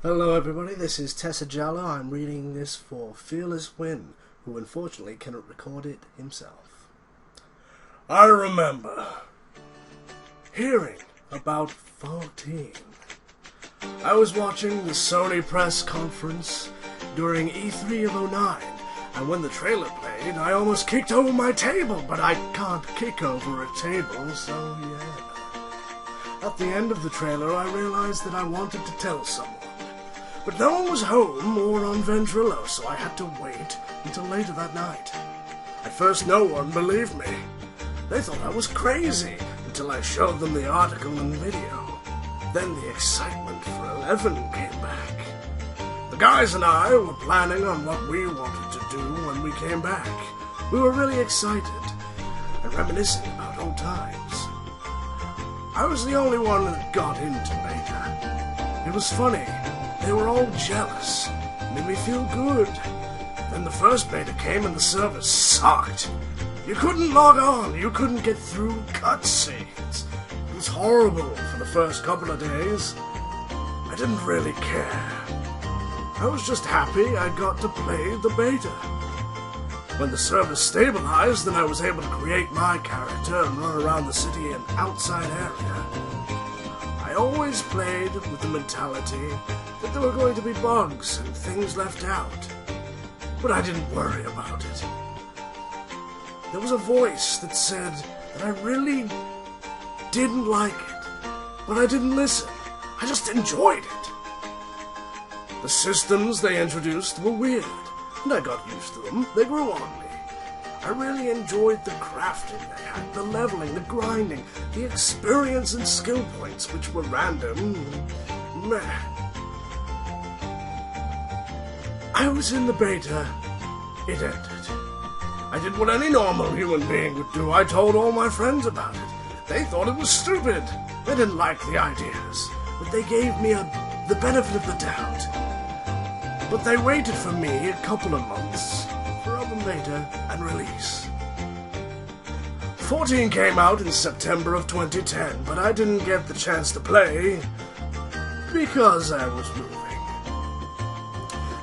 Hello everybody, this is Tessa. I'm reading this for Fearless Wynn, who unfortunately cannot record it himself. I remember hearing about 14. I was watching the Sony press conference during E3 of 09, and when the trailer played, I almost kicked over my table, but I can't kick over a table, so yeah. At the end of the trailer, I realized that I wanted to tell someone. But no one was home or on Ventrilo, so I had to wait until later that night. At first, no one believed me. They thought I was crazy until I showed them the article and video. Then the excitement for 11 came back. The guys and I were planning on what we wanted to do when we came back. We were really excited and reminiscing about old times. I was the only one that got into beta. It was funny. They were all jealous. It made me feel good. Then the first beta came and the server sucked. You couldn't log on. You couldn't get through cutscenes. It was horrible for the first couple of days. I didn't really care. I was just happy I got to play the beta. When the server stabilized, then I was able to create my character and run around the city and outside area. I always played with the mentality that there were going to be bugs and things left out, but I didn't worry about it. There was a voice that said that I really didn't like it, but I didn't listen. I just enjoyed it. The systems they introduced were weird, and I got used to them. They grew on me. I really enjoyed the crafting they had, the leveling, the grinding, the experience and skill points, which were random. Meh. I was in the beta. It ended. I did what any normal human being would do. I told all my friends about it. They thought it was stupid. They didn't like the ideas, but they gave me the benefit of the doubt. But they waited for me a couple of months for open beta and release. 14 came out in September of 2010, but I didn't get the chance to play because I was moving.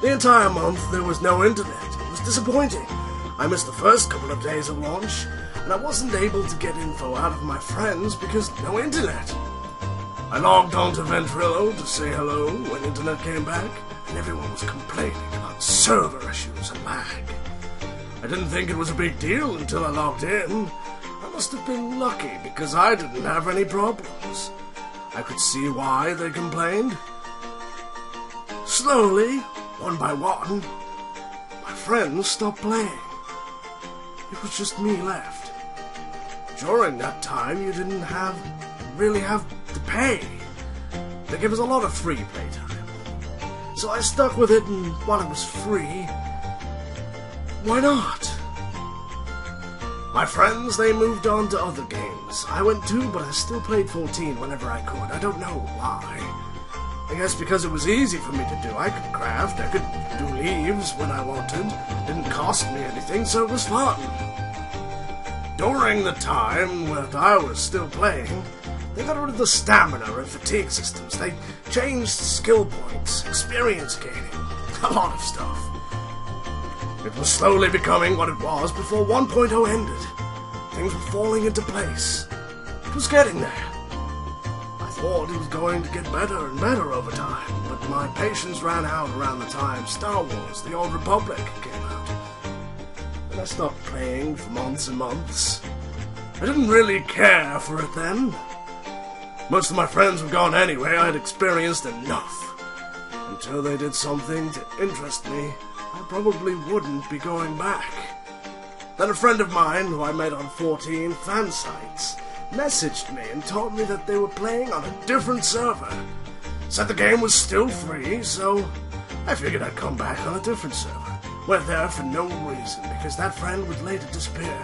The entire month there was no internet. It was disappointing. I missed the first couple of days of launch, and I wasn't able to get info out of my friends because no internet. I logged on to Ventrilo to say hello when internet came back, and everyone was complaining about server issues and lag. I didn't think it was a big deal until I logged in. I must have been lucky because I didn't have any problems. I could see why they complained. Slowly, one by one, my friends stopped playing. It was just me left. During that time, you didn't really have to pay. They gave us a lot of free playtime. So I stuck with it, and while it was free, why not? My friends, they moved on to other games. I went too, but I still played 14 whenever I could. I don't know why. I guess because it was easy for me to do. I could craft, I could do leaves when I wanted. It didn't cost me anything, so it was fun. During the time that I was still playing, they got rid of the stamina and fatigue systems. They changed skill points, experience gaining, a lot of stuff. It was slowly becoming what it was before 1.0 ended. Things were falling into place. It was getting there. I thought it was going to get better and better over time, but my patience ran out around the time Star Wars: The Old Republic came out. And I stopped playing for months and months. I didn't really care for it then. Most of my friends were gone anyway. I had experienced enough. Until they did something to interest me, I probably wouldn't be going back. Then a friend of mine, who I met on 14 fan sites, messaged me and told me that they were playing on a different server. Said the game was still free, so I figured I'd come back on a different server. Went there for no reason, because that friend would later disappear.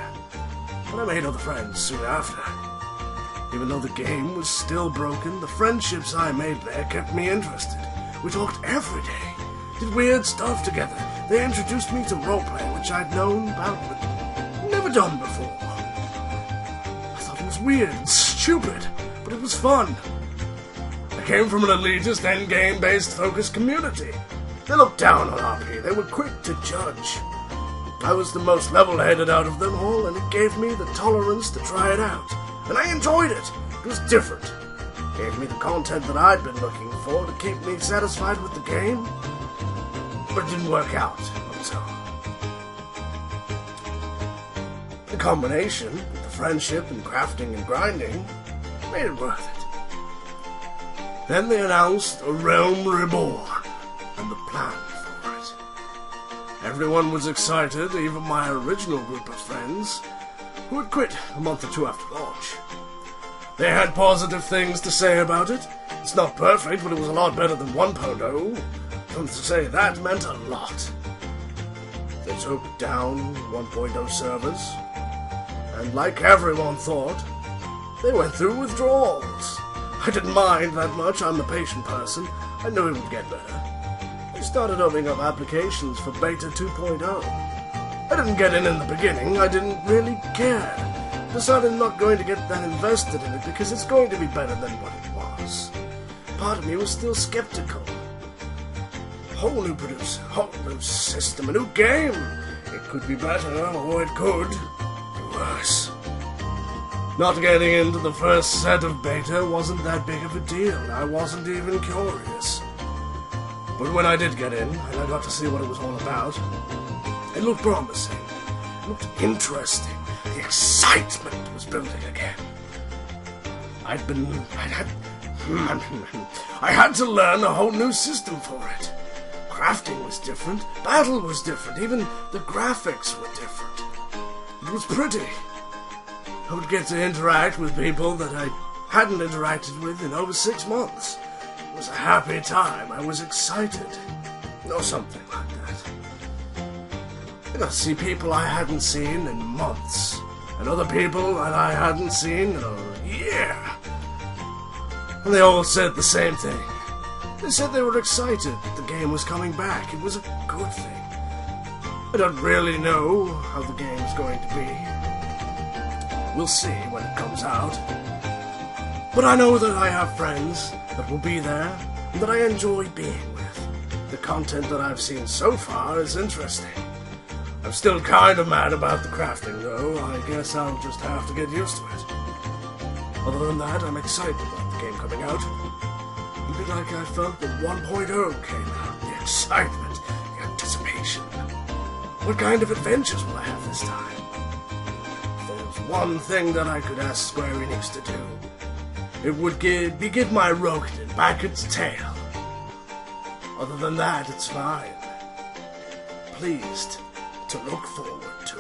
But I made other friends soon after. Even though the game was still broken, the friendships I made there kept me interested. We talked every day, did weird stuff together. They introduced me to roleplay, which I'd known about but never done before. I thought it was weird and stupid, but it was fun. I I came from an elitist, endgame-based focused community. They looked down on RP. They were quick to judge. I was the most level-headed out of them all, and it gave me the tolerance to try it out. And I enjoyed it. It was different. It gave me the content that I'd been looking for to keep me satisfied with the game. But it didn't work out until the combination with the friendship and crafting and grinding made it worth it. Then they announced a realm reborn and the plan for it. Everyone was excited, even my original group of friends, who had quit a month or two after launch. They had positive things to say about it. It's not perfect, but it was a lot better than 1.0. And to say that meant a lot. They took down 1.0 servers, and like everyone thought, they went through withdrawals. I didn't mind that much. I'm a patient person. I knew it would get better. They started opening up applications for Beta 2.0. I didn't get in the beginning. I didn't really care. I decided I'm not going to get that invested in it because it's going to be better than what it was. Part of me was still skeptical. Whole new producer, whole new system, a new game. It could be better, or it could be worse. Not getting into the first set of beta wasn't that big of a deal. I wasn't even curious. But when I did get in, and I got to see what it was all about, it looked promising. It looked interesting. The excitement was building again. I had to learn a whole new system for it. Crafting was different, battle was different, even the graphics were different. It was pretty. I would get to interact with people that I hadn't interacted with in over 6 months. It was a happy time. I was excited. Or something like that. I got to see people I hadn't seen in months, and other people that I hadn't seen in a year. And they all said the same thing. They said they were excited that the game was coming back. It was a good thing. I don't really know how the game's going to be. We'll see when it comes out. But I know that I have friends that will be there and that I enjoy being with. The content that I've seen so far is interesting. I'm still kind of mad about the crafting, though. I guess I'll just have to get used to it. Other than that, I'm excited about the game coming out. A bit like I felt when 1.0 came out. The excitement, the anticipation. What kind of adventures will I have this time? If there's one thing that I could ask Square Enix to do, it would be give my Rokugan back its tail. Other than that, it's fine. Pleased to look forward to